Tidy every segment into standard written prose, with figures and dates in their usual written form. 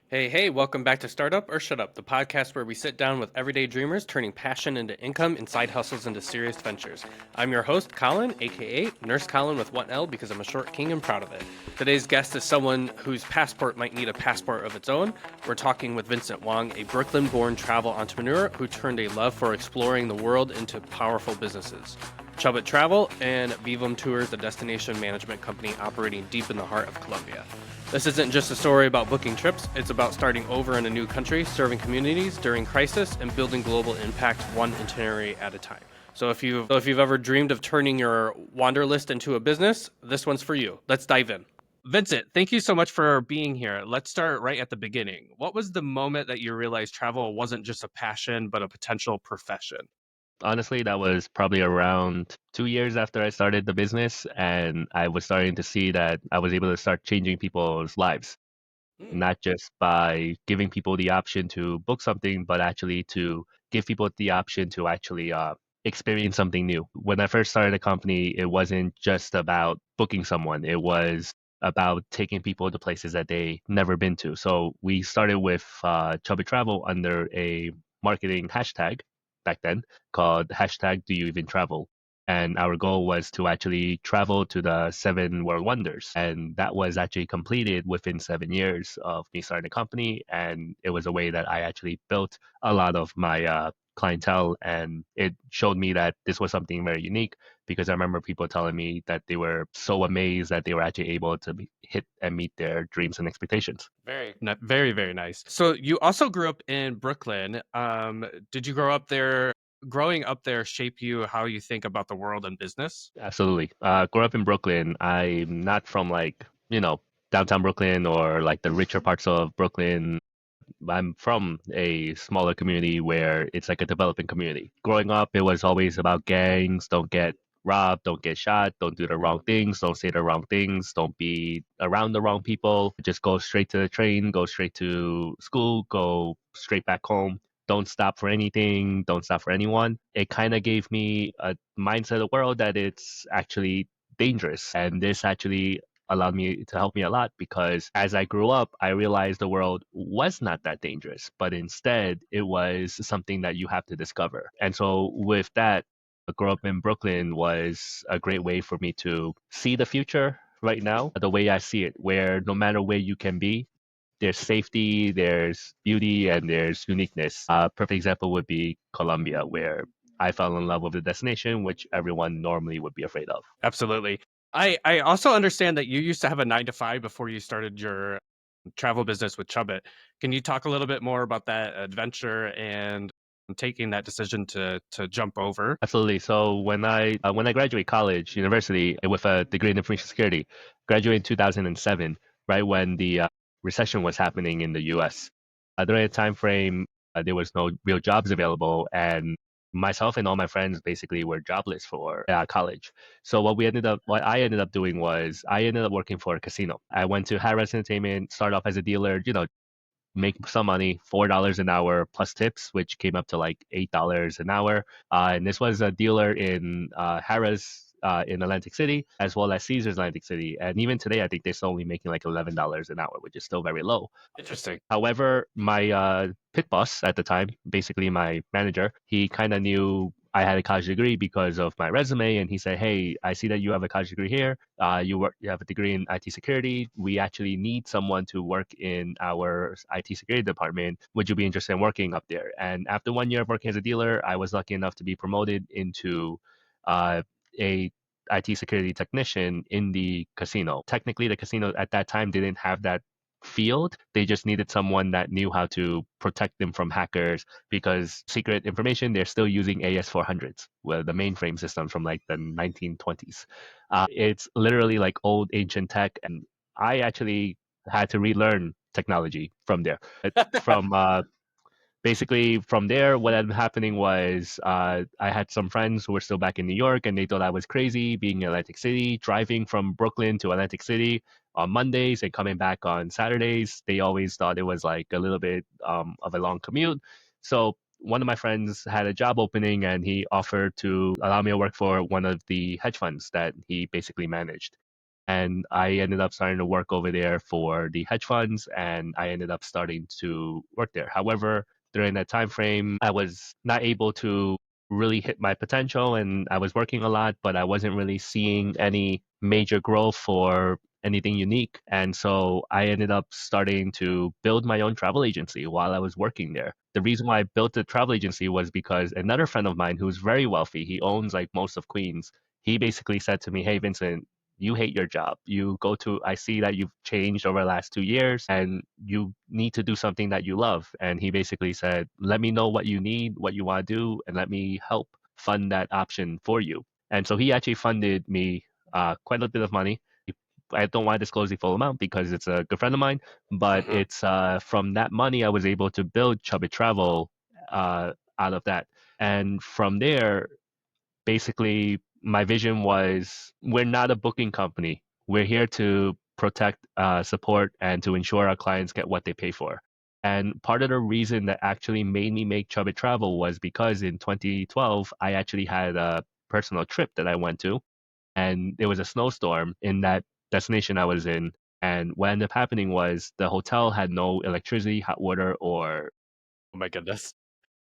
Hey, welcome back to Startup or Shut Up, the podcast where we sit down with everyday dreamers, turning passion into income and side hustles into serious ventures. I'm your host, Colin, aka Nurse Colin with 1L because I'm a short king and proud of it. Today's guest is someone whose passport might need a passport of its own. We're talking with Vincent Wong, a Brooklyn born travel entrepreneur who turned a love for exploring the world into powerful businesses. Chubit Travel and VYVEM Tours, a destination management company operating deep in the heart of Colombia. This isn't just a story about booking trips, it's about starting over in a new country, serving communities during crisis, and building global impact one itinerary at a time. So if you've ever dreamed of turning your wanderlist into a business, this one's for you. Let's dive in. Vincent, thank you so much for being here. Let's start right at the beginning. What was the moment that you realized travel wasn't just a passion, but a potential profession? Honestly, that was probably around 2 years after I started the business, and I was starting to see that I was able to start changing people's lives, Hmm. not just by giving people the option to book something, but actually to give people the option to actually experience something new. When I first started the company, it wasn't just about booking someone, it was about taking people to places that they never been to. So we started with Chubit Travel under a marketing hashtag back then called hashtag Do You Even Travel? And our goal was to actually travel to the seven world wonders. And that was actually completed within 7 years of me starting the company. And it was a way that I actually built a lot of my clientele. And it showed me that this was something very unique because I remember people telling me that they were so amazed that they were actually able to hit and meet their dreams and expectations. Very nice. So you also grew up in Brooklyn. Did you grow up there? Growing up there shape you how you think about the world and business? Absolutely. Grew up in Brooklyn. I'm not from downtown Brooklyn or like the richer parts of Brooklyn. I'm from a smaller community where it's like a developing community. Growing up, it was always about gangs, don't get robbed, don't get shot, don't do the wrong things, don't say the wrong things, don't be around the wrong people. Just go straight to the train, go straight to school, go straight back home. Don't stop for anything, don't stop for anyone. It kind of gave me a mindset of the world that it's actually dangerous. And this actually allowed me to help me a lot because as I grew up, I realized the world was not that dangerous, but instead it was something that you have to discover. And so with that, grow up in Brooklyn was a great way for me to see the future right now, the way I see it, where no matter where you can be, there's safety, there's beauty, and there's uniqueness. A perfect example would be Colombia, where I fell in love with the destination, which everyone normally would be afraid of. Absolutely. I also understand that you used to have a 9 to 5 before you started your travel business with Chubbit. Can you talk a little bit more about that adventure and taking that decision to jump over? Absolutely. So when I graduated college, university with a degree in information security, graduated in 2007, right when the recession was happening in the U.S. During that time frame, there was no real jobs available, and myself and all my friends basically were jobless for college. So what I ended up doing was I ended up working for a casino. I went to Harris Entertainment, started off as a dealer, make some money, $4 an hour plus tips, which came up to like $8 an hour. And this was a dealer in Harrah's in Atlantic City, as well as Caesars Atlantic City. And even today, I think they're still only making like $11 an hour, which is still very low. Interesting. However, my pit boss at the time, basically my manager, he kind of knew I had a college degree because of my resume, and he said, "Hey, I see that you have a college degree here. You have a degree in IT security. We actually need someone to work in our IT security department. Would you be interested in working up there?" And after 1 year of working as a dealer, I was lucky enough to be promoted into uh, a IT security technician in the casino. Technically, the casino at that time didn't have that field. They just needed someone that knew how to protect them from hackers because secret information, they're still using AS400s, well, the mainframe system from like the 1920s. It's literally like old ancient tech. And I actually had to relearn technology from there. From basically from there, what ended up happening was I had some friends who were still back in New York, and they thought I was crazy being in Atlantic City, driving from Brooklyn to Atlantic City on Mondays and coming back on Saturdays. They always thought it was like a little bit of a long commute. So one of my friends had a job opening, and he offered to allow me to work for one of the hedge funds that he basically managed. And I ended up starting to work over there for the hedge funds, and I ended up starting to work there. However, during that time frame, I was not able to really hit my potential, and I was working a lot, but I wasn't really seeing any major growth or anything unique. And so I ended up starting to build my own travel agency while I was working there. The reason why I built the travel agency was because another friend of mine who's very wealthy, he owns like most of Queens, he basically said to me, "Hey, Vincent, you hate your job. I see that you've changed over the last 2 years and you need to do something that you love." And he basically said, let me know what you need, what you want to do, and let me help fund that option for you. And so he actually funded me quite a bit of money. I don't want to disclose the full amount because it's a good friend of mine, but Hmm. it's from that money I was able to build Chubit Travel out of that. And from there, basically my vision was we're not a booking company. We're here to protect, support, and to ensure our clients get what they pay for. And part of the reason that actually made me make Chubit Travel was because in 2012, I actually had a personal trip that I went to, and there was a snowstorm in that destination I was in. And what ended up happening was the hotel had no electricity, hot water, Oh my goodness.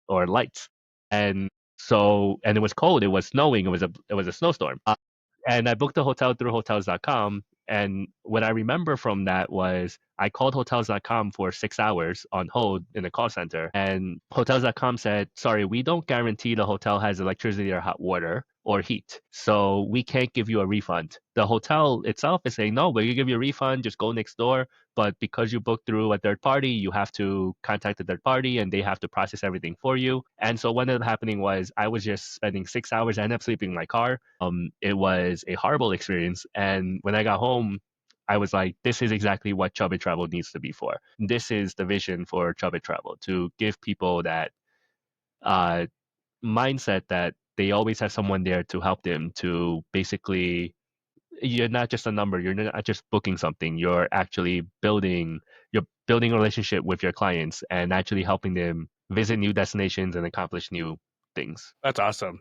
or lights. And and it was cold, it was snowing, it was a snowstorm. And I booked the hotel through hotels.com. And what I remember from that was I called hotels.com for 6 hours on hold in the call center. And hotels.com said, sorry, we don't guarantee the hotel has electricity or hot water or heat. So we can't give you a refund. The hotel itself is saying, no, we're going to give you a refund. Just go next door. But because you booked through a third party, you have to contact the third party and they have to process everything for you. And so what ended up happening was I was just spending 6 hours. I ended up sleeping in my car. It was a horrible experience. And when I got home, I was like, this is exactly what Chubit Travel needs to be for. This is the vision for Chubit Travel, to give people that uh, mindset that they always have someone there to help them, to basically, you're not just a number, you're not just booking something, you're building a relationship with your clients and actually helping them visit new destinations and accomplish new things. That's awesome.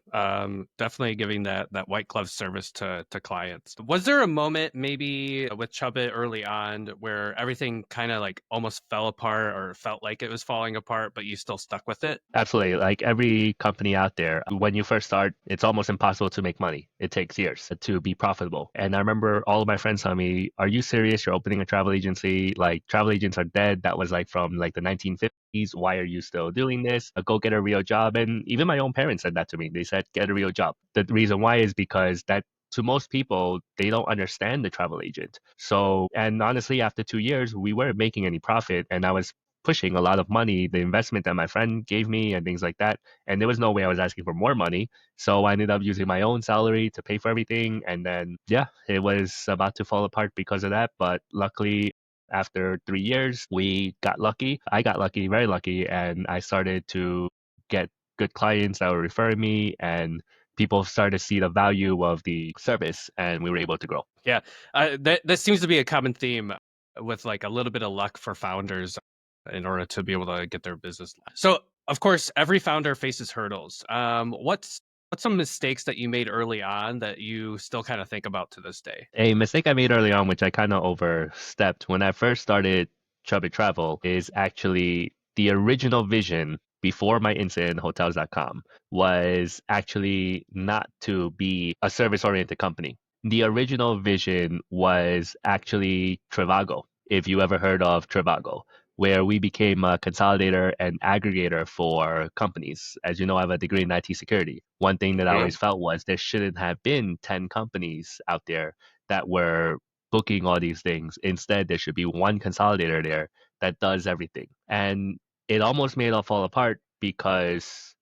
Definitely giving that white glove service to clients. Was there a moment maybe with Chubbit early on where everything kind of like almost fell apart or felt like it was falling apart, but you still stuck with it? Absolutely. Like every company out there, when you first start, it's almost impossible to make money. It takes years to be profitable. And I remember all of my friends telling me, are you serious? You're opening a travel agency? Like travel agents are dead. That was like from like the 1950s. Why are you still doing this? Go get a real job. And even my own parents said that to me. They said, get a real job. The reason why is because that to most people, they don't understand the travel agent. So, and honestly, after 2 years, we weren't making any profit. And I was pushing a lot of money, the investment that my friend gave me and things like that. And there was no way I was asking for more money. So I ended up using my own salary to pay for everything. And then, yeah, it was about to fall apart because of that. But luckily, after 3 years, we got lucky. I got lucky, very lucky. And I started to get good clients that were referring me, and people started to see the value of the service, and we were able to grow. Yeah, that seems to be a common theme with like a little bit of luck for founders in order to be able to get their business. So, of course, every founder faces hurdles. What's some mistakes that you made early on that you still kind of think about to this day? A mistake I made early on, which I kind of overstepped when I first started Chubit Travel, is actually the original vision before my incident in hotels.com was actually not to be a service oriented company. The original vision was actually Trivago, if you ever heard of Trivago, where we became a consolidator and aggregator for companies. As you know, I have a degree in IT security. One thing that I Mhm. always felt was there shouldn't have been 10 companies out there that were booking all these things. Instead, there should be one consolidator there that does everything. And it almost made it all fall apart because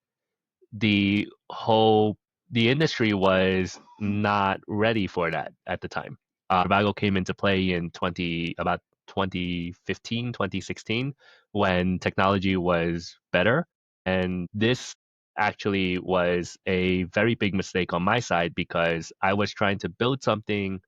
the whole the industry was not ready for that at the time. Trivago came into play in 2015, 2016, when technology was better. And this actually was a very big mistake on my side because I was trying to build something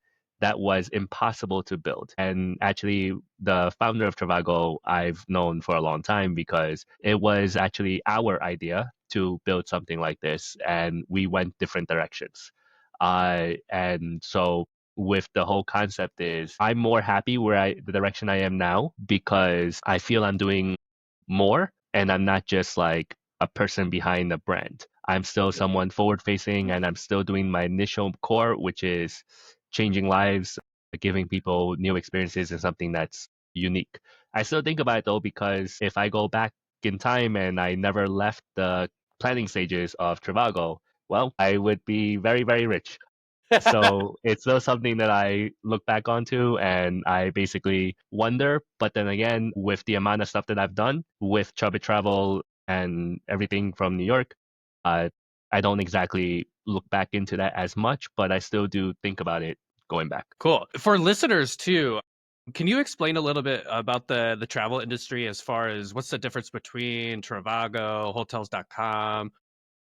that was impossible to build. And actually, the founder of Trivago I've known for a long time because it was actually our idea to build something like this, and we went different directions. And so with the whole concept is I'm more happy the direction I am now because I feel I'm doing more and I'm not just like a person behind a brand. I'm still someone forward facing and I'm still doing my initial core, which is changing lives, giving people new experiences and something that's unique. I still think about it though, because if I go back in time and I never left the planning stages of Trivago, well, I would be very, very rich. So it's still something that I look back onto and I basically wonder. But then again, with the amount of stuff that I've done with Chubit Travel and everything from New York, uh, I don't exactly look back into that as much, but I still do think about it going back. Cool. For listeners too, can you explain a little bit about the travel industry as far as what's the difference between Trivago, hotels.com,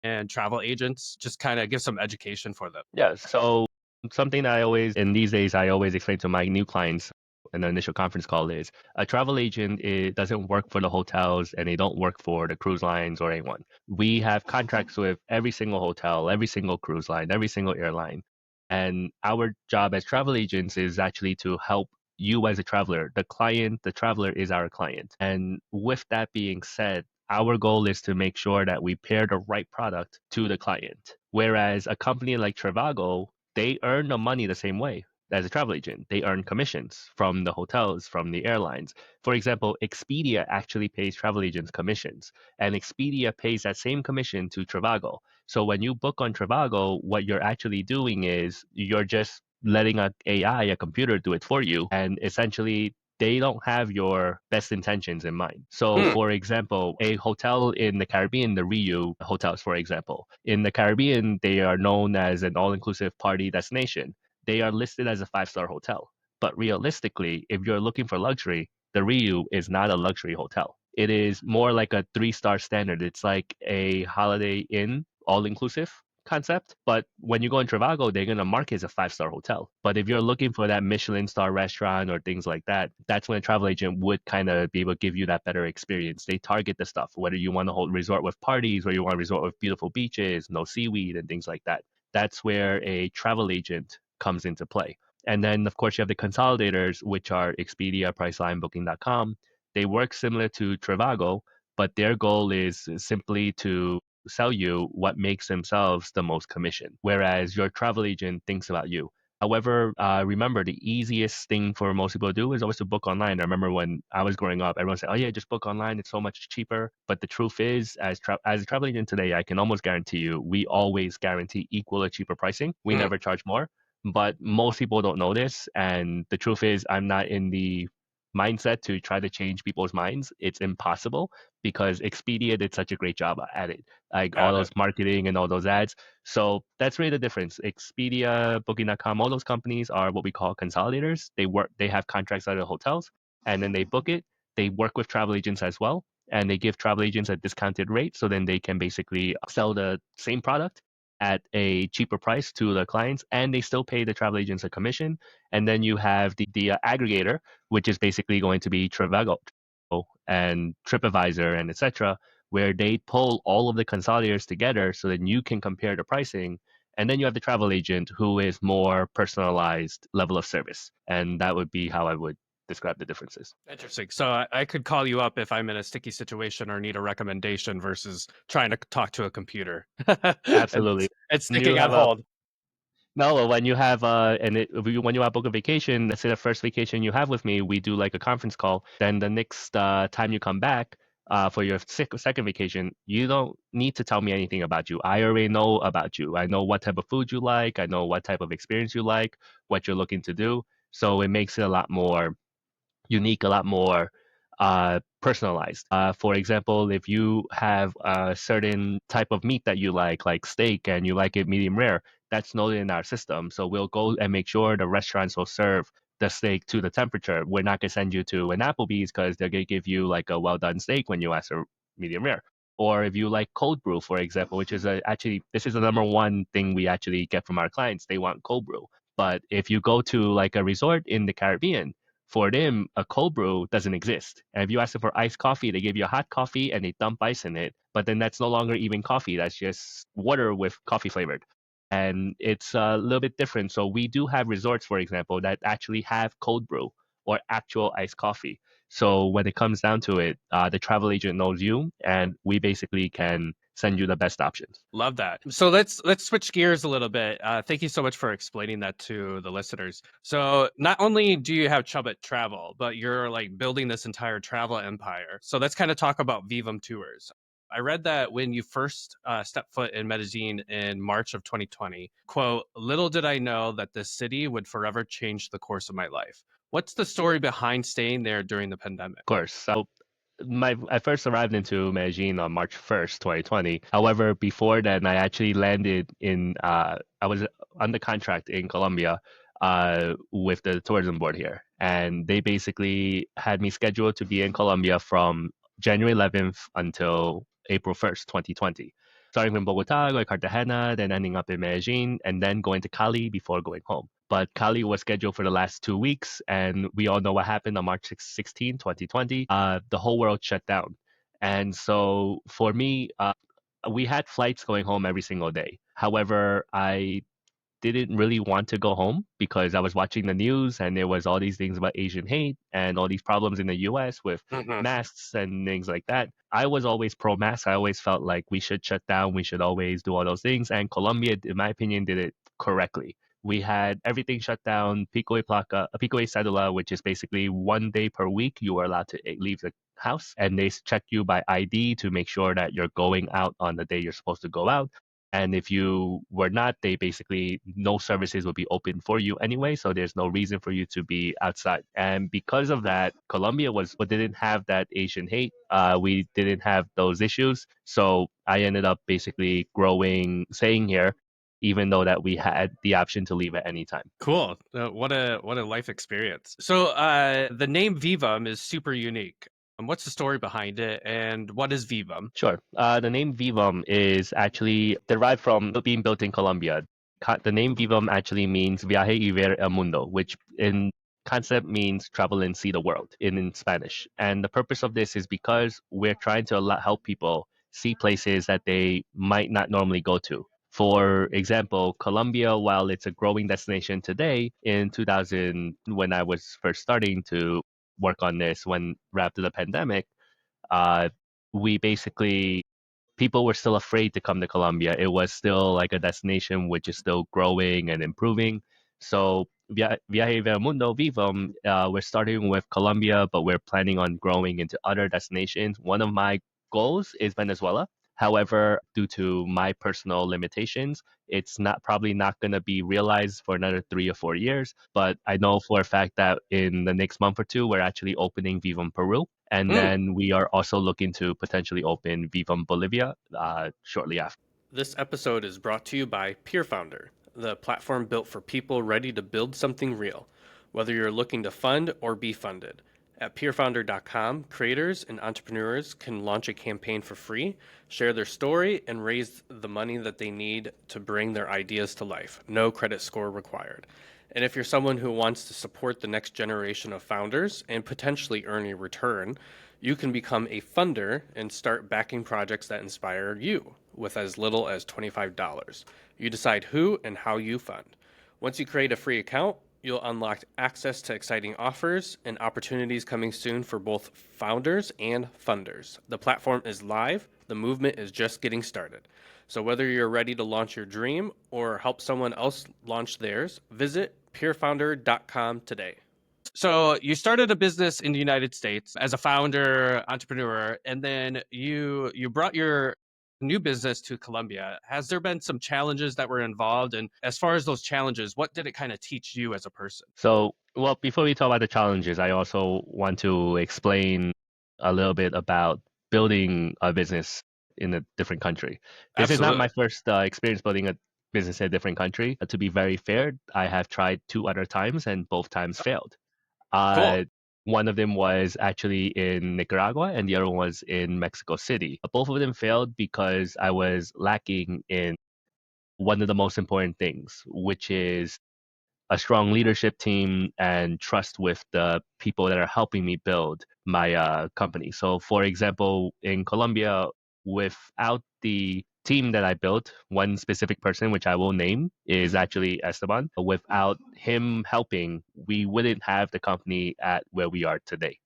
and travel agents? Just kind of give some education for them. Yeah. So something that I always, in these days, I always explain to my new clients in the initial conference call is a travel agent, it doesn't work for the hotels and they don't work for the cruise lines or anyone. We have contracts with every single hotel, every single cruise line, every single airline. And our job as travel agents is actually to help you as a traveler. The client, the traveler is our client. And with that being said, our goal is to make sure that we pair the right product to the client. Whereas a company like Trivago, they earn the money the same way as a travel agent. They earn commissions from the hotels, from the airlines. For example, Expedia actually pays travel agents commissions, and Expedia pays that same commission to Trivago. So when you book on Trivago, what you're actually doing is you're just letting a AI, a computer, do it for you, and essentially they don't have your best intentions in mind. So, Hmm. for example, a hotel in the Caribbean, the Riu hotels, for example, in the Caribbean, they are known as an all inclusive party destination. They are listed as a five-star hotel. But realistically, if you're looking for luxury, the Riu is not a luxury hotel. It is more like a three-star standard. It's like a Holiday Inn, all inclusive concept. But when you go in Trivago, they're going to mark it as a five-star hotel. But if you're looking for that Michelin star restaurant or things like that, that's when a travel agent would kind of be able to give you that better experience. They target the stuff, whether you want to hold resort with parties or you want a resort with beautiful beaches, no seaweed, and things like that. That's where a travel agent comes into play. And then, of course, you have the consolidators, which are Expedia, Priceline, Booking.com. They work similar to Trivago, but their goal is simply to sell you what makes themselves the most commission, whereas your travel agent thinks about you. However, remember the easiest thing for most people to do is always to book online. I remember when I was growing up, everyone said, "Oh yeah, just book online; it's so much cheaper." But the truth is, as a travel agent today, I can almost guarantee you, we always guarantee equal or cheaper pricing. We Hmm. never charge more. But most people don't know this, and the truth is, I'm not in the mindset to try to change people's minds. It's impossible because Expedia did such a great job at it, like all Got it. those marketing and all those ads. So that's really the difference. Expedia, Booking.com, all those companies are what we call consolidators. They have contracts out of hotels and then they book it. They work with travel agents as well. And they give travel agents a discounted rate. So then they can basically sell the same product at a cheaper price to the clients and they still pay the travel agents a commission. And then you have the aggregator, which is basically going to be Trivago and TripAdvisor and etc., where they pull all of the consolidators together so that you can compare the pricing. And then you have the travel agent who is more personalized level of service. And that would be how I would describe the differences. Interesting. So I could call you up if I'm in a sticky situation or need a recommendation versus trying to talk to a computer and, Absolutely. and When you sticking on have a hold. No, when you have when you have book a vacation, let's say the first vacation you have with me, we do like a conference call. Then the next time you come back for your second vacation, you don't need to tell me anything about you. I already know about you. I know what type of food you like. I know what type of experience you like, what you're looking to do. So it makes it a lot more unique, a lot more personalized. For example, if you have a certain type of meat that you like steak, and you like it medium rare, that's noted in our system. So we'll go and make sure the restaurants will serve the steak to the temperature. We're not going to send you to an Applebee's because they're going to give you like a well done steak when you ask for medium rare. Or if you like cold brew, for example, which is actually, this is the number one thing we actually get from our clients. They want cold brew. But if you go to like a resort in the Caribbean, for them, a cold brew doesn't exist. And if you ask them for iced coffee, they give you a hot coffee and they dump ice in it. But then that's no longer even coffee. That's just water with coffee flavored. and it's a little bit different. So we do have resorts, for example, that actually have cold brew or actual iced coffee. So when it comes down to it, the travel agent knows you, and we basically can send you the best options. Love that. So let's switch gears a little bit. Thank you so much for explaining that to the listeners. So not only do you have Chubit Travel, but you're like building this entire travel empire. So let's kind of talk about VYVEM Tours. I read that when you first stepped foot in Medellin in March of 2020, quote, little did I know that this city would forever change the course of my life. What's the story behind staying there during the pandemic? Of course. So I first arrived into Medellin on March 1st, 2020. However, before then, I actually landed in I was under contract in Colombia with the tourism board here, and they basically had me scheduled to be in Colombia from January 11th until April 1st, 2020. Starting from Bogota, going to Cartagena, then ending up in Medellin, and then going to Cali before going home. But Cali was scheduled for the last 2 weeks, and we all know what happened on March 16, 2020. The whole world shut down. And so for me, we had flights going home every single day. However, I didn't really want to go home because I was watching the news and there was all these things about Asian hate and all these problems in the US with Mhm. masks and things like that. I was always pro mask. I always felt like we should shut down, we should always do all those things. And Colombia, in my opinion, did it correctly. We had everything shut down, pico y placa, pico y cedula, which is basically 1 day per week you are allowed to leave the house, and they check you by ID to make sure that you're going out on the day you're supposed to go out. And if you were not, they basically no services will be open for you anyway. So there's no reason for you to be outside. And because of that, Colombia was what didn't have that Asian hate. We didn't have those issues. So I ended up basically staying here, even though that we had the option to leave at any time. Cool. What a life experience. So the name VYVEM is super unique. What's the story behind it, and what is VYVEM? Sure. The name VIVAM is actually derived from being built in Colombia. The name VIVAM actually means Viaje y ver el mundo, which in concept means travel and see the world in Spanish. And the purpose of this is because we're trying to help people see places that they might not normally go to. For example, Colombia, while it's a growing destination today, in 2000, when I was first starting to work on this, when right after the pandemic, uh, we basically people were still afraid to come to Colombia. It was still like a destination which is still growing and improving. So Viaje del Mundo Vivam, we're starting with Colombia, but we're planning on growing into other destinations. One of my goals is Venezuela. However, due to my personal limitations, it's not probably not going to be realized for another 3 or 4 years. But I know for a fact that in the next month or two, we're actually opening Vivam Peru. And Mm. then we are also looking to potentially open Vivam Bolivia shortly after. This episode is brought to you by Peer Founder, the platform built for people ready to build something real, whether you're looking to fund or be funded. At peerfounder.com, creators and entrepreneurs can launch a campaign for free, share their story, and raise the money that they need to bring their ideas to life. No credit score required. And if you're someone who wants to support the next generation of founders and potentially earn a return, you can become a funder and start backing projects that inspire you with as little as $25. You decide who and how you fund. Once you create a free account, you'll unlock access to exciting offers and opportunities coming soon for both founders and funders. The platform is live, the movement is just getting started. So whether you're ready to launch your dream or help someone else launch theirs, visit peerfounder.com today. So you started a business in the United States as a founder, entrepreneur, and then you brought your new business to Colombia. Has there been some challenges that were involved? And as far as those challenges, what did it kind of teach you as a person? So, well, before we talk about the challenges, I also want to explain a little bit about building a business in a different country. This is not my Absolutely. first experience building a business in a different country. To be very fair, I have tried 2 other times and both times failed. Cool. Uh, one of them was actually in Nicaragua and the other one was in Mexico City. Both of them failed because I was lacking in one of the most important things, which is a strong leadership team and trust with the people that are helping me build my company. So, for example, in Colombia, without the team that I built, one specific person, which I will name, is actually Esteban. Without him helping, we wouldn't have the company at where we are today.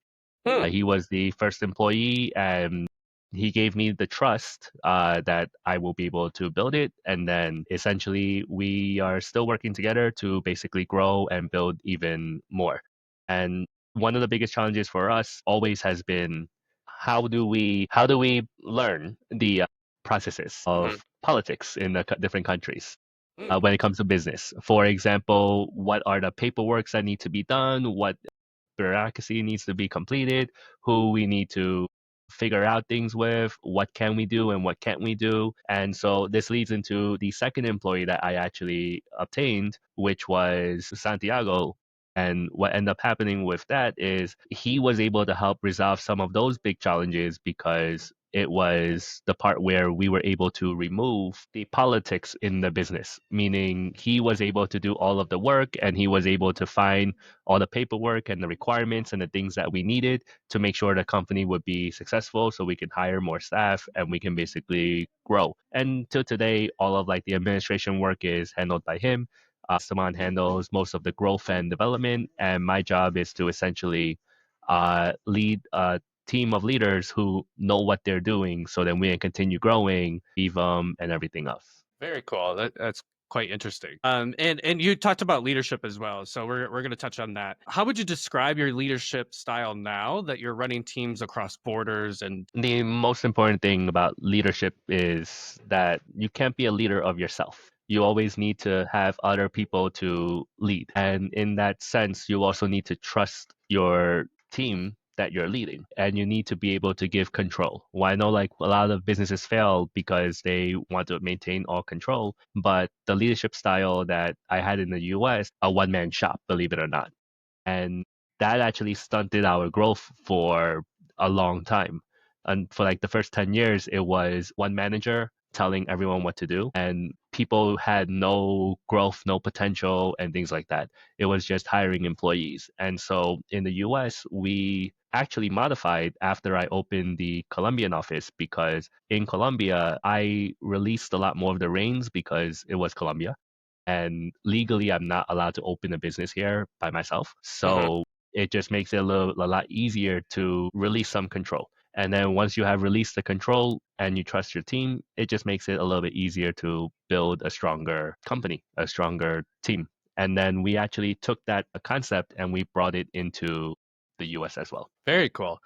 Hmm. He was the first employee, and he gave me the trust that I will be able to build it. And then essentially, we are still working together to basically grow and build even more. And one of the biggest challenges for us always has been how do we learn the processes Mhm. of politics in the different countries Mm. when it comes to business. For example, what are the paperworks that need to be done? What bureaucracy needs to be completed, who we need to figure out things with, what can we do and what can't we do. And so this leads into the second employee that I actually obtained, which was Santiago. And what ended up happening with that is he was able to help resolve some of those big challenges because it was the part where we were able to remove the politics in the business, meaning he was able to do all of the work and he was able to find all the paperwork and the requirements and the things that we needed to make sure the company would be successful so we can hire more staff and we can basically grow. And till today, all of like the administration work is handled by him. Saman handles most of the growth and development, and my job is to essentially lead a team of leaders who know what they're doing so then we can continue growing, VYVEM, and everything else. Very cool. That's quite interesting. And you talked about leadership as well, so we're going to touch on that. How would you describe your leadership style now that you're running teams across borders and The most important thing about leadership is that you can't be a leader of yourself. You always need to have other people to lead. And in that sense, you also need to trust your team that you're leading. And you need to be able to give control. Well, I know like a lot of businesses fail because they want to maintain all control. But the leadership style that I had in the US, a one man shop, believe it or not. And that actually stunted our growth for a long time. And for like the first 10 years, it was one manager telling everyone what to do, and people had no growth, no potential, and things like that. It was just hiring employees. And so in the US, we actually modified after I opened the Colombian office because in Colombia, I released a lot more of the reins because it was Colombia. And legally, I'm not allowed to open a business here by myself. Mhm. So it just makes it a lot easier to release some control. And then once you have released the control and you trust your team, it just makes it a little bit easier to build a stronger company, a stronger team. And then we actually took that concept and we brought it into the US as well. Very cool.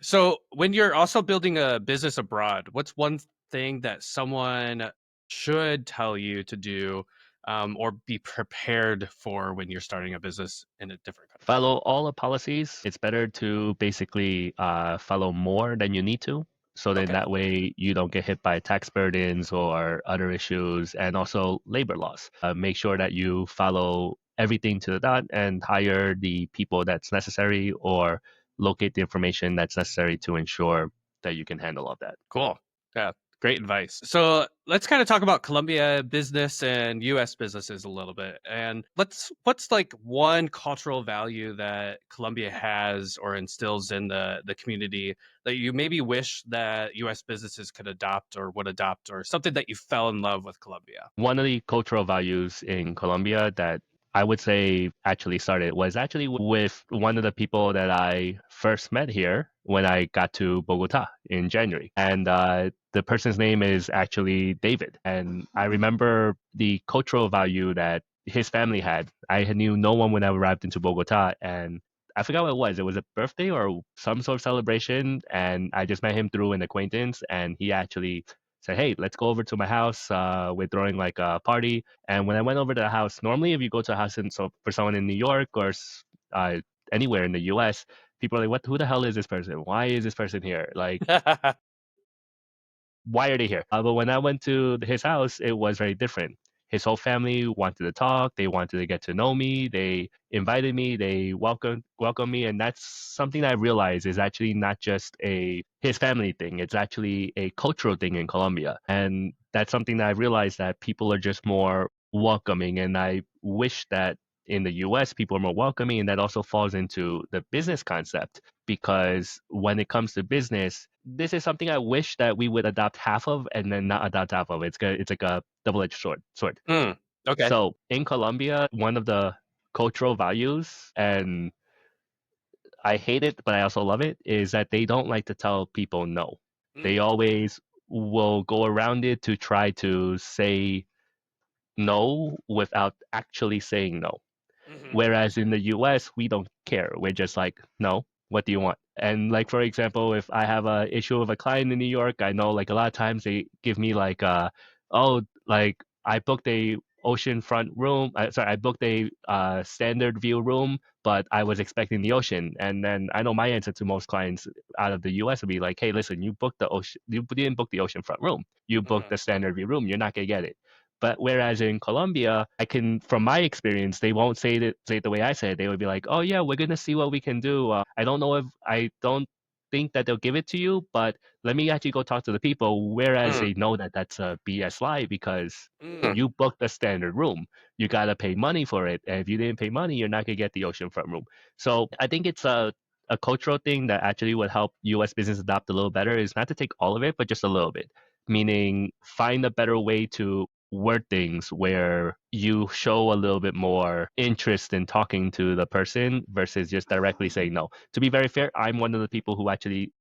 So when you're also building a business abroad, what's one thing that someone should tell you to do, or be prepared for when you're starting a business in a different country? Follow all the policies. It's better to basically follow more than you need to. So then Okay, that way you don't get hit by tax burdens or other issues and also labor laws. Make sure that you follow everything to the dot and hire the people that's necessary or locate the information that's necessary to ensure that you can handle all that. cool. Yeah, great advice. So let's kind of talk about Colombia business and US businesses a little bit. And what's like one cultural value that Colombia has or instills in the community that you maybe wish that US businesses could adopt or would adopt, or something that you fell in love with Colombia? One of the cultural values in Colombia that I would say actually started was actually with one of the people that I first met here when I got to Bogota in January. And the person's name is actually David. And I remember the cultural value that his family had. I knew no one when I arrived into Bogota. And I forgot what it was. It was a birthday or some sort of celebration. And I just met him through an acquaintance. And he actually said, "Hey, let's go over to my house. We're throwing like a party." And when I went over to the house, normally if you go to a house for someone in New York or uh, anywhere in the U.S., people are like, "What? Who the hell is this person? Why is this person here? Like, why are they here?" But when I went to his house, it was very different. His whole family wanted to talk. They wanted to get to know me. They invited me. They welcomed me, and that's something I realized is actually not just a his family thing. It's actually a cultural thing in Colombia, and that's something that I realized that people are just more welcoming. And I wish that in the US, people are more welcoming, and that also falls into the business concept because when it comes to business, this is something I wish that we would adopt half of and then not adopt half of. It's like a double-edged sword. Mm, okay. So in Colombia, one of the cultural values, and I hate it, but I also love it, is that they don't like to tell people no. They Mm, always will go around it to try to say no without actually saying no. hmm Whereas in the US, we don't care. We're just like, no, what do you want? And like, for example, if I have a issue with a client in New York, I know like a lot of times they give me like, oh, like I booked a oceanfront room. Sorry, I booked a standard view room, but I was expecting the ocean. And then I know my answer to most clients out of the US would be like, hey, listen, you booked the ocean, you didn't book the oceanfront room. You booked hmm the standard view room. You're not gonna get it. But whereas in Colombia, I can, from my experience, they won't say it the way I say it. They would be like, "Oh yeah, we're gonna see what we can do. I don't think that they'll give it to you, but let me actually go talk to the people." Whereas mm they know that that's a BS lie because mm you booked a standard room, you gotta pay money for it, and if you didn't pay money, you're not gonna get the oceanfront room. So I think it's a cultural thing that actually would help U.S. business adopt a little better. Is not to take all of it, but just a little bit, meaning find a better way to word things where you show a little bit more interest in talking to the person versus just directly saying no. To be very fair, I'm one of the people who actually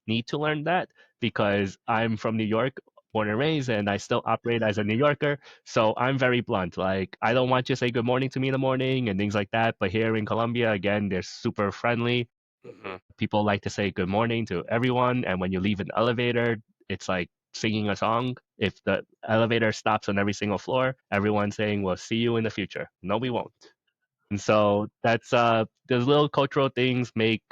need to learn that because I'm from New York, born and raised, and I still operate as a New Yorker. So I'm very blunt. Like, I don't want you to say good morning to me in the morning and things like that. But here in Colombia, again, they're super friendly. hmm People like to say good morning to everyone. And when you leave an elevator, it's like singing a song. If the elevator stops on every single floor, everyone's saying, we'll see you in the future. No, we won't. And so that's those little cultural things make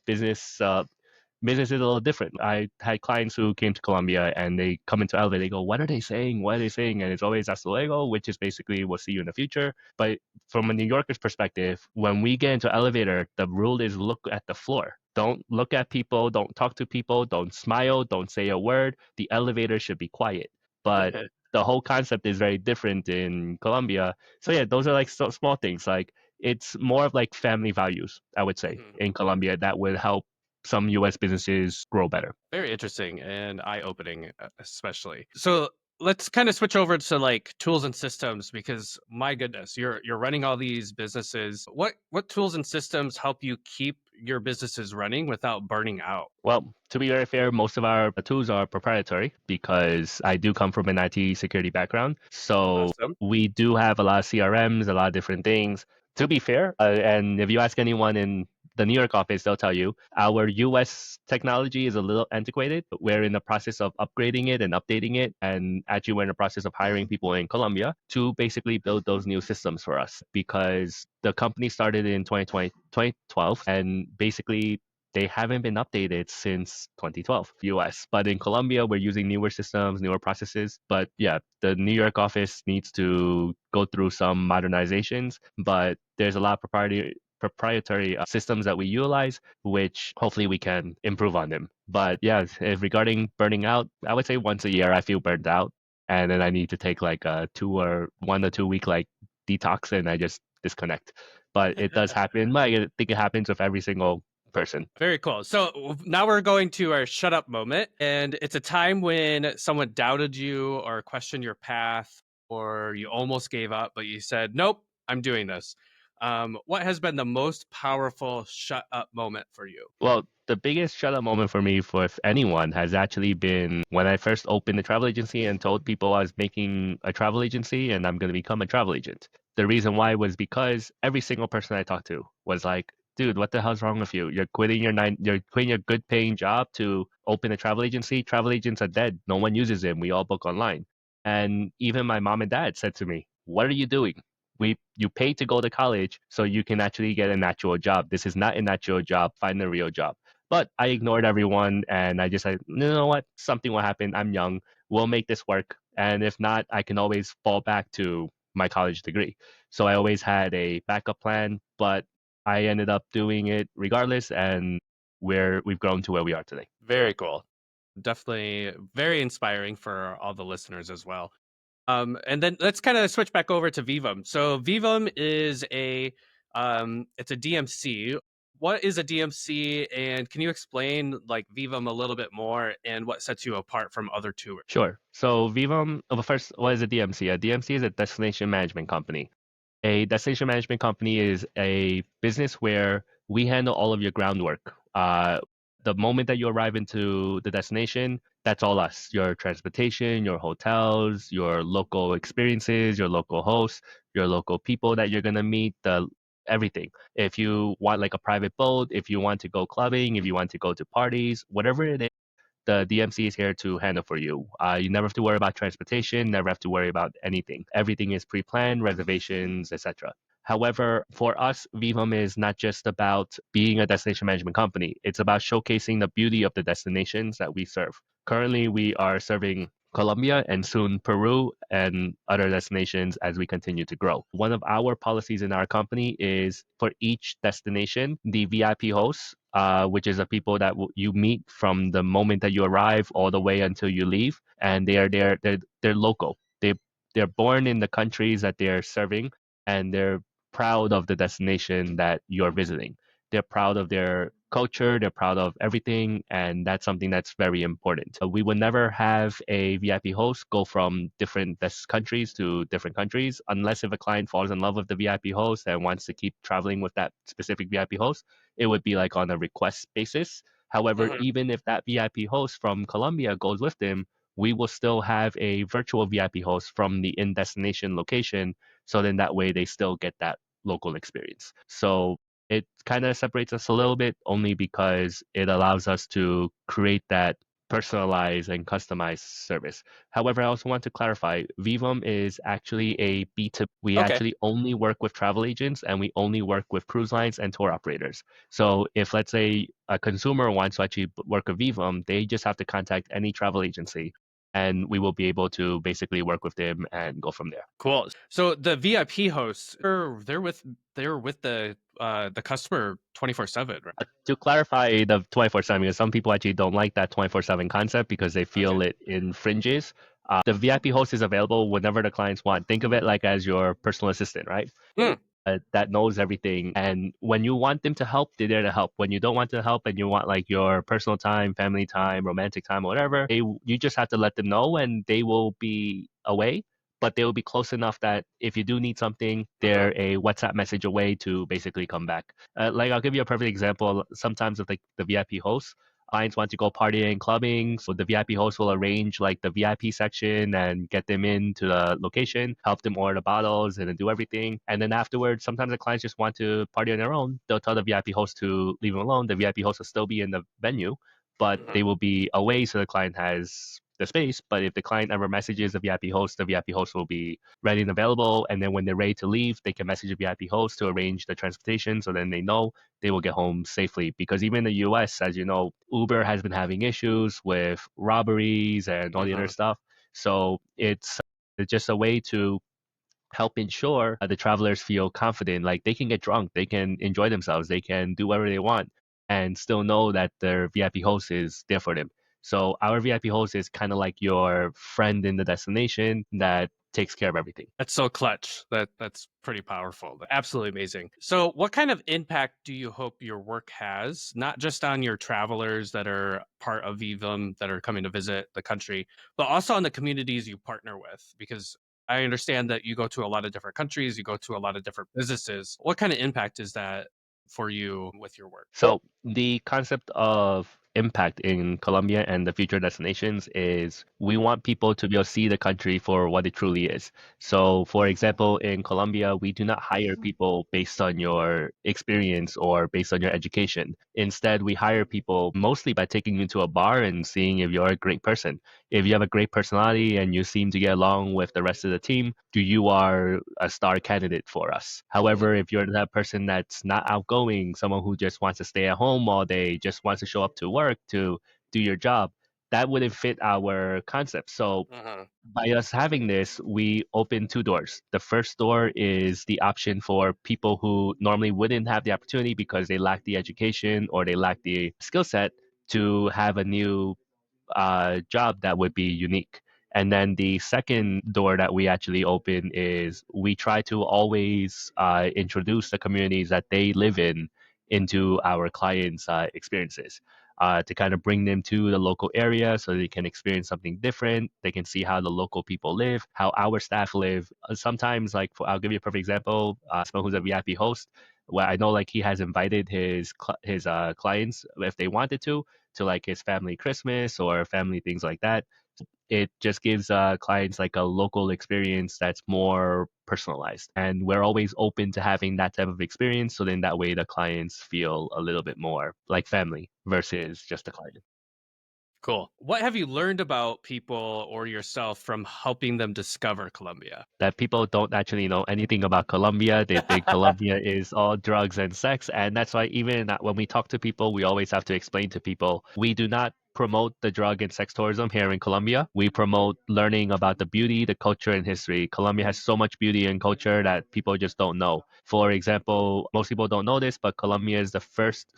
business is a little different. I had clients who came to Colombia and they come into elevator, they go, what are they saying? What are they saying? And it's always hasta luego, which is basically we'll see you in the future. But from a New Yorker's perspective, when we get into elevator, the rule is look at the floor. Don't look at people, don't talk to people, don't smile, don't say a word. The elevator should be quiet. But the whole concept is very different in Colombia. So yeah, those are like small things. Like it's more of like family values, I would say, hmm in Colombia that would help some US businesses grow better. Very interesting and eye-opening, especially. So let's kind of switch over to like tools and systems because my goodness, you're running all these businesses. What tools and systems help you keep your businesses running without burning out? Well, to be very fair, most of our tools are proprietary because I do come from an IT security background. So Awesome. we do have a lot of CRMs, a lot of different things. To be fair, and if you ask anyone in the New York office, they'll tell you our US technology is a little antiquated, but we're in the process of upgrading it and updating it. And actually, we're in the process of hiring people in Colombia to basically build those new systems for us because the company started in 2012, and basically they haven't been updated since 2012 US. But in Colombia, we're using newer systems, newer processes. But yeah, the New York office needs to go through some modernizations, but there's a lot of proprietary systems that we utilize, which hopefully we can improve on them. But yeah, if regarding burning out, I would say once a year I feel burned out, and then I need to take like a 1 or 2 week like detox, and I just disconnect. But it does happen. Like, I think it happens with every single person. Very cool. So now we're going to our shut up moment. And it's a time when someone doubted you or questioned your path, or you almost gave up, but you said, nope, I'm doing this. What has been the most powerful shut up moment for you? Well, the biggest shut up moment for me, for if anyone, has actually been when I first opened a travel agency and told people I was making a travel agency and I'm going to become a travel agent. The reason why was because every single person I talked to was like, dude, what the hell's wrong with you? You're quitting your good paying job to open a travel agency. Travel agents are dead. No one uses them. We all book online. And even my mom and dad said to me, what are you doing? You pay to go to college so you can actually get a natural job. This is not a natural job. Find a real job. But I ignored everyone and I just said, you know what? Something will happen. I'm young. We'll make this work. And if not, I can always fall back to my college degree. So I always had a backup plan, but I ended up doing it regardless. And we've grown to where we are today. Very cool. Definitely very inspiring for all the listeners as well. And then let's kind of switch back over to VYVEM. So VYVEM is it's a DMC. What is a DMC, and can you explain like VIVEM a little bit more and what sets you apart from other tours? Sure. So VYVEM, well, first, what is a DMC? A DMC is a destination management company. A destination management company is a business where we handle all of your groundwork. The moment that you arrive into the destination, that's all us. Your transportation, your hotels, your local experiences, your local hosts, your local people that you're gonna meet, the everything. If you want like a private boat, if you want to go clubbing, if you want to go to parties, whatever it is, the DMC is here to handle for you. You never have to worry about transportation, never have to worry about anything. Everything is pre-planned, reservations, etc. However, for us, VIVAM is not just about being a destination management company. It's about showcasing the beauty of the destinations that we serve. Currently, we are serving Colombia and soon Peru and other destinations as we continue to grow. One of our policies in our company is for each destination, the VIP hosts, which is the people that you meet from the moment that you arrive all the way until you leave, and they're local. They're born in the countries that they're serving, and they're proud of the destination that you're visiting. They're proud of their culture, they're proud of everything, and that's something that's very important. We would never have a VIP host go from different countries to different countries unless if a client falls in love with the VIP host and wants to keep traveling with that specific VIP host. It would be like on a request basis. However, Mhm. even if that VIP host from Colombia goes with them, we will still have a virtual VIP host from the in destination location. So then that way they still get that local experience. So it kind of separates us a little bit only because it allows us to create that personalized and customized service. However, I also want to clarify, VIVUM is actually a B2B. We Okay. actually only work with travel agents and we only work with cruise lines and tour operators. So if let's say a consumer wants to actually work with VIVUM, they just have to contact any travel agency and we will be able to basically work with them and go from there. Cool. So the VIP hosts, they're with the customer 24/7, right? To clarify the 24/7, because some people actually don't like that 24/7 concept because they Okay. feel it infringes. The VIP host is available whenever the clients want. Think of it like as your personal assistant, right? Hmm. That knows everything. And when you want them to help, they're there to help. When you don't want to help and you want like your personal time, family time, romantic time, or whatever, you just have to let them know and they will be away. But they will be close enough that if you do need something, Uh-huh. they're a WhatsApp message away to basically come back. Like I'll give you a perfect example. Sometimes with like the VIP hosts, clients want to go partying, clubbing, so the VIP host will arrange like the VIP section and get them into the location, help them order the bottles and then do everything. And then afterwards, sometimes the clients just want to party on their own. They'll tell the VIP host to leave them alone. The VIP host will still be in the venue, but Mhm. they will be away so the client has the space. But if the client ever messages the VIP host will be ready and available. And then when they're ready to leave, they can message the VIP host to arrange the transportation so then they know they will get home safely. Because even in the US, as you know, Uber has been having issues with robberies and all the other Mhm. stuff. So it's just a way to help ensure the travelers feel confident. Like they can get drunk, they can enjoy themselves, they can do whatever they want and still know that their VIP host is there for them. So our VIP host is kind of like your friend in the destination that takes care of everything. That's so clutch. That's pretty powerful. Absolutely amazing. So, what kind of impact do you hope your work has, not just on your travelers that are part of VIVUM that are coming to visit the country, but also on the communities you partner with? Because I understand that you go to a lot of different countries, you go to a lot of different businesses. What kind of impact is that for you with your work? So the concept of impact in Colombia and the future destinations is we want people to be able to see the country for what it truly is. So for example, in Colombia, we do not hire people based on your experience or based on your education. Instead, we hire people mostly by taking you to a bar and seeing if you're a great person. If you have a great personality and you seem to get along with the rest of the team, you are a star candidate for us. However, if you're that person that's not outgoing, someone who just wants to stay at home all day, just wants to show up to work to do your job, that wouldn't fit our concept. So Uh-huh. by us having this, we open two doors. The first door is the option for people who normally wouldn't have the opportunity because they lack the education or they lack the skill set to have a new job that would be unique. And then the second door that we actually open is we try to always introduce the communities that they live in into our clients' experiences. To kind of bring them to the local area so they can experience something different. They can see how the local people live, how our staff live. Sometimes, like I'll give you a perfect example. Someone who's a VIP host, where I know like he has invited his clients if they wanted to like his family Christmas or family things like that. It just gives clients like a local experience that's more personalized. And we're always open to having that type of experience. So then that way the clients feel a little bit more like family versus just a client. Cool. What have you learned about people or yourself from helping them discover Colombia? That people don't actually know anything about Colombia. They think Colombia is all drugs and sex. And that's why even when we talk to people, we always have to explain to people we do not promote the drug and sex tourism here in Colombia. We promote learning about the beauty, the culture, and history. Colombia has so much beauty and culture that people just don't know. For example, most people don't know this, but Colombia is the first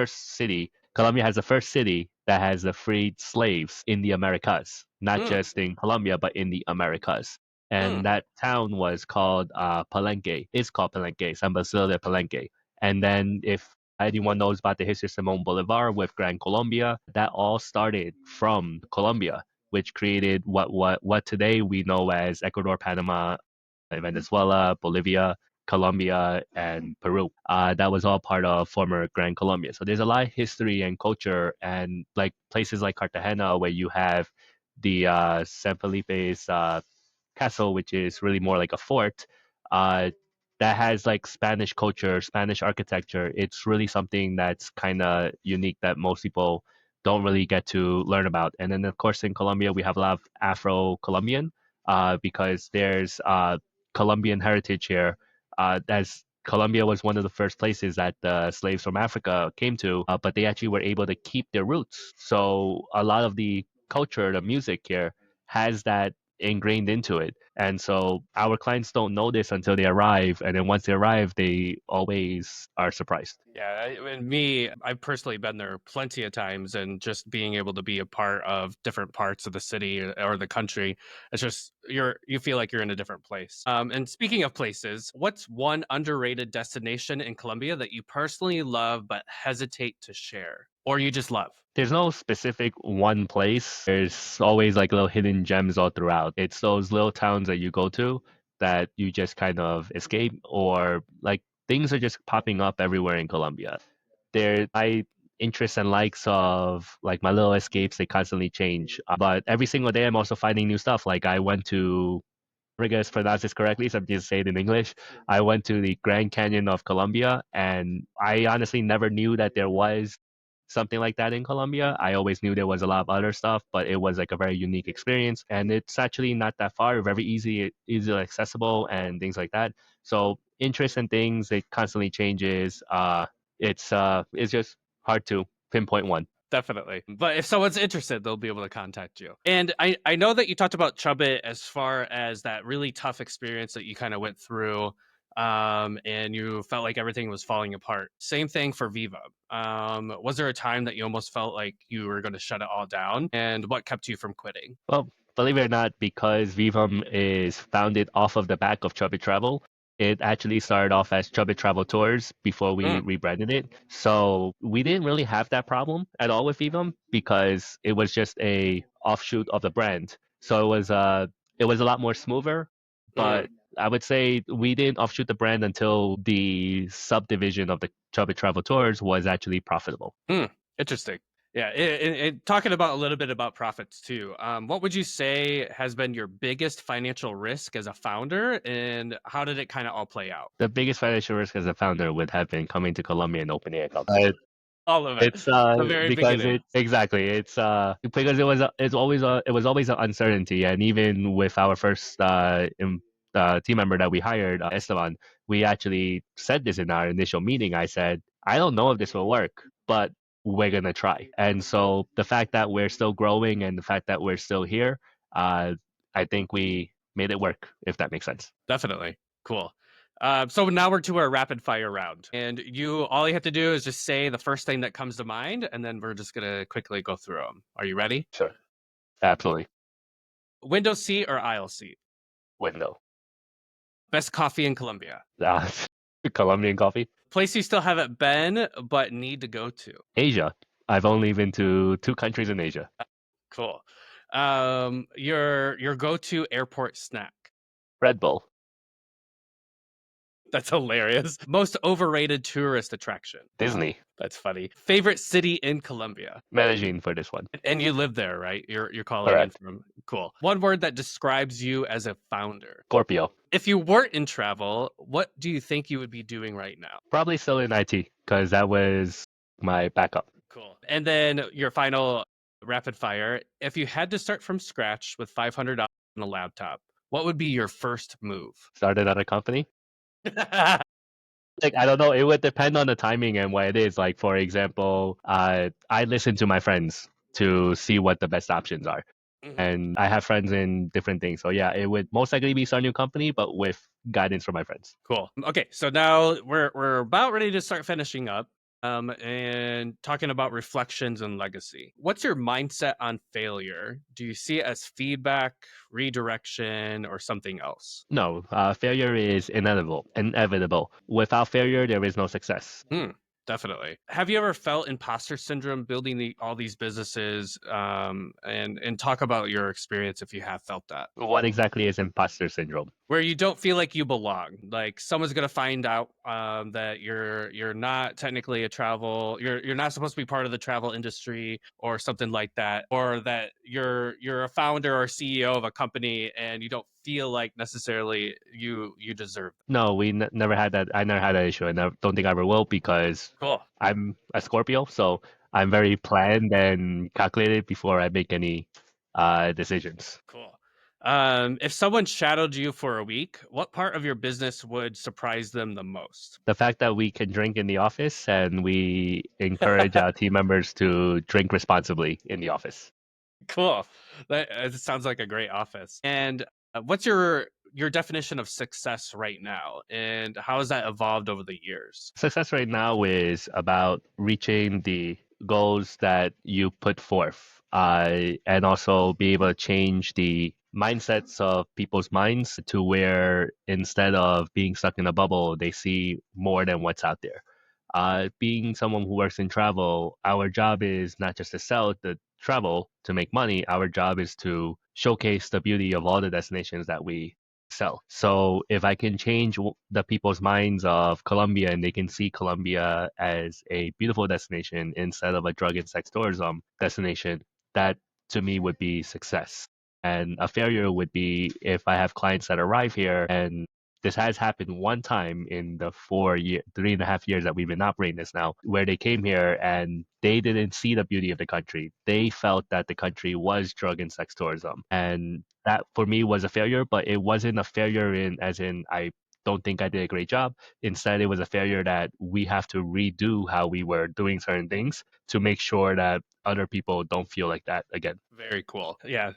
city. Colombia has the first city that has the freed slaves in the Americas, not Mm, just in Colombia, but in the Americas. mm. And that town was called Palenque. It's called Palenque, San Basilio de Palenque. And then if anyone knows about the history of Simon Bolivar with Gran Colombia, that all started from Colombia, which created what today we know as Ecuador, Panama, Venezuela, Bolivia, Colombia, and Peru. That was all part of former Grand Colombia. So there's a lot of history and culture, and like places like Cartagena, where you have the San Felipe's castle, which is really more like a fort. Uh, that has like Spanish culture, Spanish architecture. It's really something that's kind of unique that most people don't really get to learn about. And then, of course, in Colombia, we have a lot of Afro-Colombian because there's Colombian heritage here. As Colombia was one of the first places that the slaves from Africa came to, but they actually were able to keep their roots. So a lot of the culture, the music here, has that ingrained into it. And so our clients don't know this until they arrive. And then once they arrive, they always are surprised. Yeah, and me, I've personally been there plenty of times, and just being able to be a part of different parts of the city or the country, it's just you feel like you're in a different place. And speaking of places, what's one underrated destination in Colombia that you personally love but hesitate to share, or you just love? There's no specific one place. There's always like little hidden gems all throughout. It's those little towns that you go to that you just kind of escape, or like things are just popping up everywhere in Colombia. My interests and likes of like my little escapes, they constantly change. But every single day, I'm also finding new stuff. Like I went to I guess pronounce this correctly, so I'm just say it in English. I went to the Grand Canyon of Colombia, and I honestly never knew that there was something like that in Colombia. I always knew there was a lot of other stuff, but it was like a very unique experience, and it's actually not that far, very easily accessible, and things like that. So interest in things, it constantly changes. It's just hard to pinpoint one. Definitely. But if someone's interested, they'll be able to contact you. And I know that you talked about Chubbit as far as that really tough experience that you kind of went through, and you felt like everything was falling apart. Same thing for Viva. Was there a time that you almost felt like you were going to shut it all down? And what kept you from quitting? Well, believe it or not, because VYVEM is founded off of the back of Chubit Travel, it actually started off as Chubit Travel Tours before we Mm, rebranded it. So we didn't really have that problem at all with VYVEM because it was just a offshoot of the brand. So it was a lot more smoother, mm. but I would say we didn't offshoot the brand until the subdivision of the Chubit Travel Tours was actually profitable. Hmm, interesting. Yeah, talking about a little bit about profits too. What would you say has been your biggest financial risk as a founder, and how did it kind of all play out? The biggest financial risk as a founder would have been coming to Colombia and opening a company. All of it, It's the very because beginning. it's exactly because it was always an uncertainty, and even with our first team member that we hired, Esteban, we actually said this in our initial meeting. I said, I don't know if this will work, but we're gonna try. And so the fact that we're still growing and the fact that we're still here, uh, I think we made it work. If that makes sense. Definitely. Cool. So now we're to our rapid fire round, and all you have to do is just say the first thing that comes to mind, and then we're just gonna quickly go through them. Are you ready? Sure. Absolutely. Window seat or aisle seat? Window. Best coffee in Colombia? Uh, Colombian coffee. Place you still haven't been, but need to go to. Asia. I've only been to 2 countries in Asia. Cool. Your go-to airport snack. Red Bull, That's hilarious. Most overrated tourist attraction. Disney, That's funny. Favorite city in Colombia. Medellín for this one. And you live there, right? You're calling in Correct. from. Cool. One word that describes you as a founder. Scorpio. If you weren't in travel, what do you think you would be doing right now? Probably still in IT because that was my backup. Cool. And then your final rapid fire. If you had to start from scratch with $500 on a laptop, what would be your first move? Started at a company. Like I don't know, it would depend on the timing and what it is. Like for example, I listen to my friends to see what the best options are. Mhm. And I have friends in different things. So yeah, it would most likely be start a new company, but with guidance from my friends. Cool. Okay, so now we're about ready to start finishing up. And talking about reflections and legacy. What's your mindset on failure? Do you see it as feedback, redirection, or something else? No, failure is inevitable. Inevitable. Without failure, there is no success. Definitely. Have you ever felt imposter syndrome building all these businesses? And talk about your experience if you have felt that. What exactly is imposter syndrome? Where you don't feel like you belong, like someone's gonna find out that you're not technically you're not supposed to be part of the travel industry or something like that, or that you're a founder or CEO of a company and you don't feel like necessarily you deserve. No, we never had that. I never had that issue, and I don't think I ever will because Cool. I'm a Scorpio, so I'm very planned and calculated before I make any decisions. Cool. If someone shadowed you for a week, what part of your business would surprise them the most? The fact that we can drink in the office and we encourage our team members to drink responsibly in the office. Cool. That sounds like a great office. And what's your definition of success right now, and how has that evolved over the years? Success right now is about reaching the goals that you put forth, and also be able to change the mindsets of people's minds to where instead of being stuck in a bubble, they see more than what's out there. Being someone who works in travel, our job is not just to sell the travel to make money. Our job is to showcase the beauty of all the destinations that we sell. So if I can change the people's minds of Colombia and they can see Colombia as a beautiful destination instead of a drug and sex tourism destination, that to me would be success. And a failure would be if I have clients that arrive here, and this has happened one time in the 3.5 years that we've been operating this now, where they came here and they didn't see the beauty of the country. They felt that the country was drug and sex tourism. And that for me was a failure, but it wasn't a failure in as in I don't think I did a great job. Instead, it was a failure that we have to redo how we were doing certain things to make sure that other people don't feel like that again. Very cool. Yeah,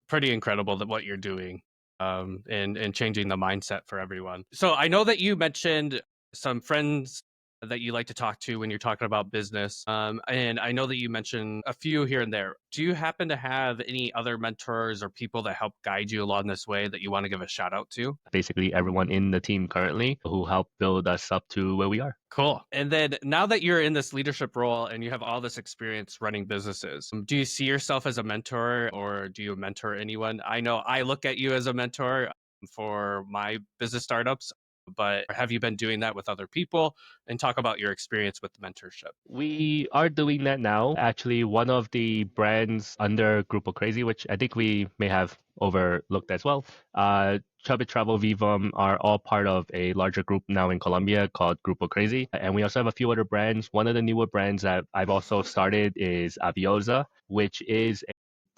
pretty incredible that what you're doing, and changing the mindset for everyone. So I know that you mentioned some friends that you like to talk to when you're talking about business, and I know that you mentioned a few here and there. Do you happen to have any other mentors or people that help guide you along this way that you want to give a shout out to? Basically, everyone in the team currently who helped build us up to where we are. Cool. And then now that you're in this leadership role and you have all this experience running businesses, do you see yourself as a mentor, or do you mentor anyone? I know I look at you as a mentor for my business startups, but have you been doing that with other people? And talk about your experience with mentorship. We are doing that now. Actually, one of the brands under Grupo Crazy, which I think we may have overlooked as well, Chubit Travel, VYVEM are all part of a larger group now in Colombia called Grupo Crazy. And we also have a few other brands. One of the newer brands that I've also started is Aviosa, which is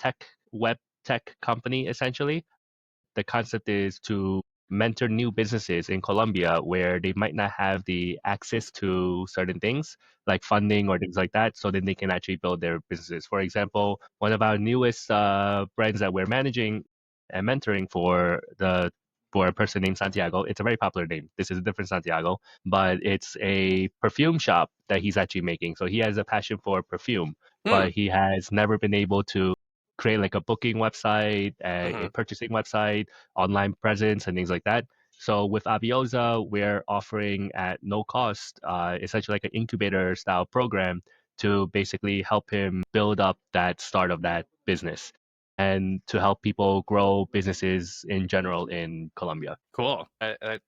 a web tech company essentially. The concept is to mentor new businesses in Colombia where they might not have the access to certain things like funding or things like that, so then they can actually build their businesses. For example, one of our newest brands that we're managing and mentoring for a person named Santiago. It's a very popular name. This is a different Santiago, but it's a perfume shop that he's actually making. So he has a passion for perfume, Hmm. but he has never been able to create like a booking website, a Mhm. purchasing website, online presence, and things like that. So with Aviosa, we're offering at no cost, essentially like an incubator style program to basically help him build up that start of that business and to help people grow businesses in general in Colombia. Cool.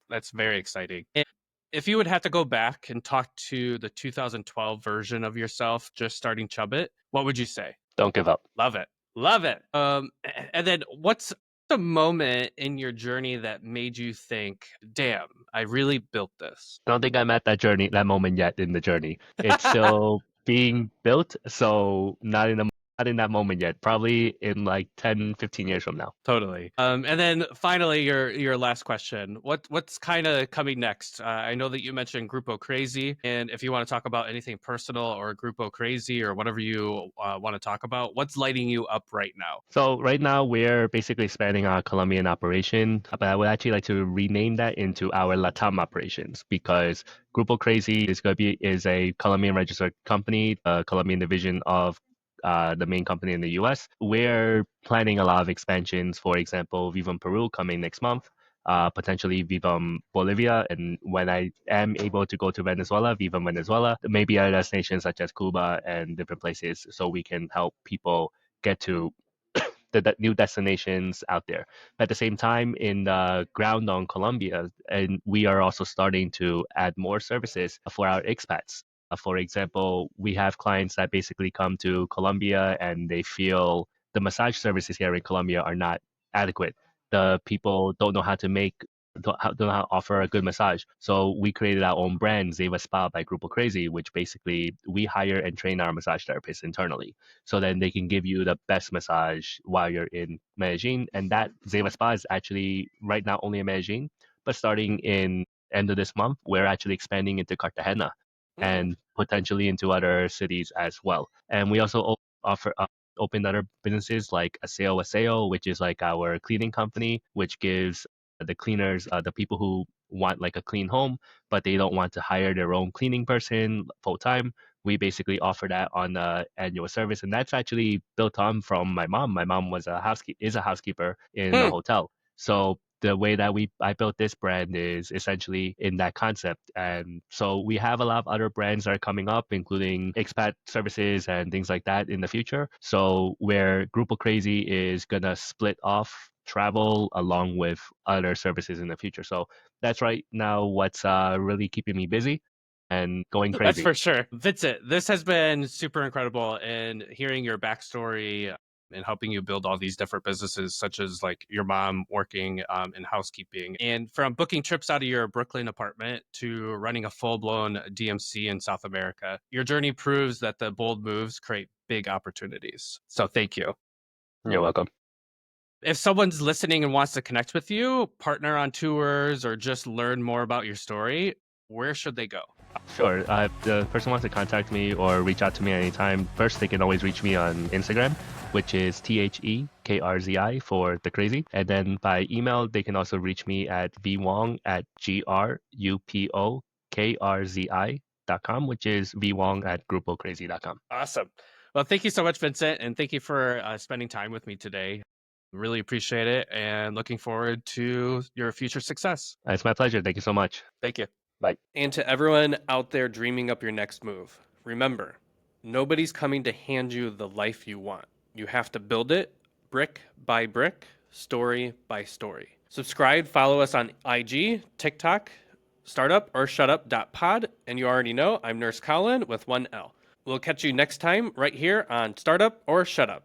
That's very exciting. And if you would have to go back and talk to the 2012 version of yourself just starting Chubbit, what would you say? Don't give up. Love it. Love it. And then what's the moment in your journey that made you think, damn, I really built this? I don't think I'm at that moment yet in the journey. It's still being built, so not in that moment yet. Probably in like 10, 15 years from now. Totally. And then finally, your last question. What's kind of coming next? I know that you mentioned Grupo Crazy, and if you want to talk about anything personal or Grupo Crazy or whatever you want to talk about, what's lighting you up right now? So right now we're basically expanding our Colombian operation, but I would actually like to rename that into our Latam operations because Grupo Crazy is a Colombian registered company, a Colombian division of the main company in the US. We're planning a lot of expansions. For example, VYVEM Peru coming next month. Potentially VYVEM Bolivia, and when I am able to go to Venezuela, VYVEM Venezuela, maybe other destinations such as Cuba and different places, so we can help people get to the new destinations out there. At the same time, in the ground on Colombia, and we are also starting to add more services for our expats. For example, we have clients that basically come to Colombia and they feel the massage services here in Colombia are not adequate. The people don't know how to make don't know how to offer a good massage. So we created our own brand, Zeva Spa by Grupo Crazy, which basically we hire and train our massage therapists internally so then they can give you the best massage while you're in Medellin. And that Zeva Spa is actually right now only in Medellin, but starting in end of this month, we're actually expanding into Cartagena Mm. and potentially into other cities as well. And we also offer opened other businesses like Aseo, which is like our cleaning company, which gives the cleaners, the people who want like a clean home, but they don't want to hire their own cleaning person full time. We basically offer that on the annual service, and that's actually built on from my mom. My mom is a housekeeper in a Hmm. hotel, so the way that I built this brand is essentially in that concept. And so we have a lot of other brands that are coming up, including expat services and things like that in the future. So where Grupo Crazy is gonna split off travel along with other services in the future. So that's right now what's really keeping me busy and going That's crazy. for sure. Vincent, this has been super incredible, and hearing your backstory and helping you build all these different businesses, such as like your mom working in housekeeping, and from booking trips out of your Brooklyn apartment to running a full blown DMC in South America. Your journey proves that the bold moves create big opportunities. So thank you. You're welcome. If someone's listening and wants to connect with you, partner on tours, or just learn more about your story, where should they go? Sure. If the person wants to contact me or reach out to me anytime, first they can always reach me on Instagram, which is TheKRZI for the crazy. And then by email, they can also reach me at vwong at GRUPOKRZI.com, which is vwong at grupocrazy.com. Awesome. Well, thank you so much, Vincent, and thank you for spending time with me today. Really appreciate it and looking forward to your future success. It's my pleasure. Thank you so much. Thank you. Bye. And to everyone out there dreaming up your next move, remember, nobody's coming to hand you the life you want. You have to build it brick by brick, story by story. Subscribe, follow us on IG, TikTok, startup or shutup.pod. And you already know I'm Nurse Colin with 1L. We'll catch you next time right here on Startup or Shutup.